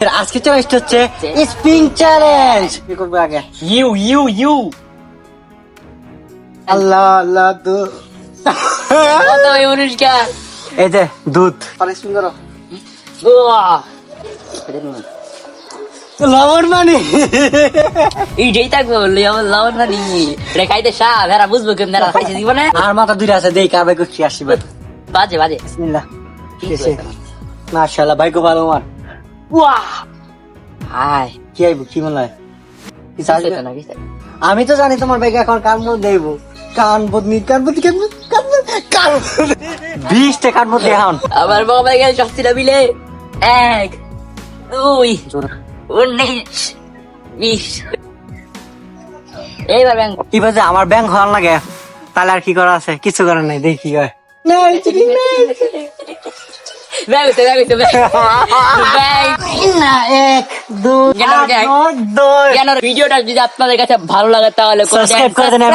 আজকে চ্যালেঞ্জ হচ্ছে spin challenge. কি করবে আগে? ইউ আল্লাহ আল্লাহ কত অনুষ্কা এই যে দুধ স্পিন করো। লবণ মানে এইটাই থাকবো লবণ পানি রেখাইতে সা ভেড়া বুঝবো কেমন ভেড়া খাইছে জীবনে আর মাথা দুইটা আছে দেই কাবে করছি আসি বাজে বিসমিল্লাহ। মাশাআল্লাহ ভাই গো ভালো আমার হাই কি আইব কি মনে হয় কিছু আসবে? না কিছু আমি তো জানি তোমার ভাইকে এখন কান মধ্যে দেব কান বদনি কান বদনি কান 20 টাকার মধ্যে এখন আমার বাবা গেল শক্তিটা মিলে 1 2 19 20 এইবার ব্যাংক এবার যে আমার ব্যাংক হওয়ার লাগে তাহলে আর কি করা আছে? কিছু করার নাই, দেখি কি হয়। ভিডিওটা যদি আপনাদের কাছে ভালো লাগে তাহলে সাবস্ক্রাইব করে দেন।